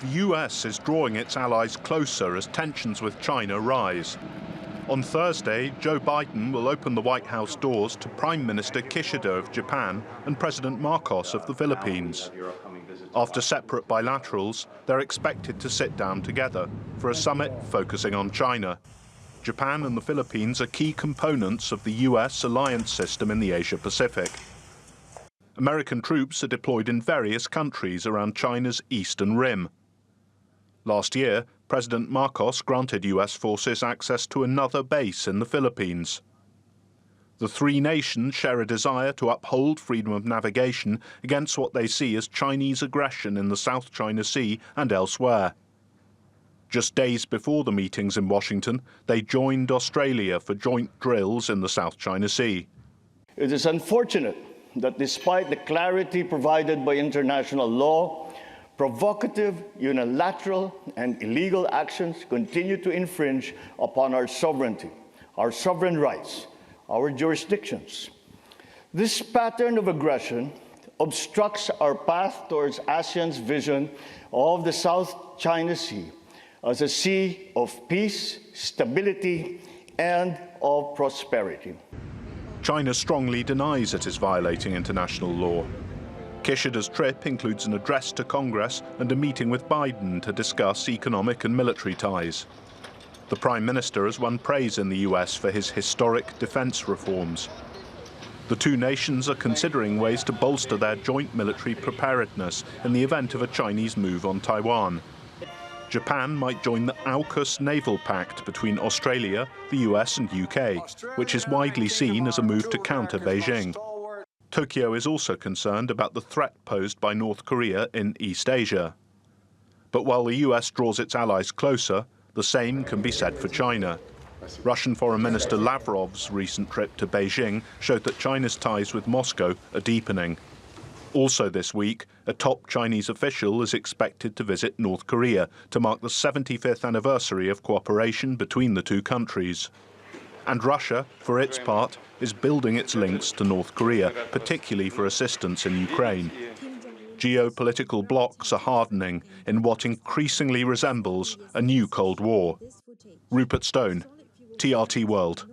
the US is drawing its allies closer as tensions with China rise. On Thursday, Joe Biden will open the White House doors to Prime Minister Kishida of Japan and President Marcos of the Philippines. After separate bilaterals, they're expected to sit down together for a summit focusing on China. Japan and the Philippines are key components of the US alliance system in the Asia-Pacific. American troops are deployed in various countries around China's eastern rim. Last year, President Marcos granted US forces access to another base in the Philippines. The three nations share a desire to uphold freedom of navigation against what they see as Chinese aggression in the South China Sea and elsewhere. Just days before the meetings in Washington, they joined Australia for joint drills in the South China Sea. It is unfortunate that despite the clarity provided by international law, provocative, unilateral, and illegal actions continue to infringe upon our sovereignty, our sovereign rights, our jurisdictions. This pattern of aggression obstructs our path towards ASEAN's vision of the South China Sea as a sea of peace, stability, and of prosperity. China strongly denies it is violating international law. Kishida's trip includes an address to Congress and a meeting with Biden to discuss economic and military ties. The Prime Minister has won praise in the US for his historic defense reforms. The two nations are considering ways to bolster their joint military preparedness in the event of a Chinese move on Taiwan. Japan might join the AUKUS naval pact between Australia, the US and UK, which is widely seen as a move to counter Beijing. Tokyo is also concerned about the threat posed by North Korea in East Asia. But while the US draws its allies closer, the same can be said for China. Russian Foreign Minister Lavrov's recent trip to Beijing showed that China's ties with Moscow are deepening. Also this week, a top Chinese official is expected to visit North Korea to mark the 75th anniversary of cooperation between the two countries. And Russia, for its part, is building its links to North Korea, particularly for assistance in Ukraine. Geopolitical blocs are hardening in what increasingly resembles a new Cold War. Rupert Stone, TRT World.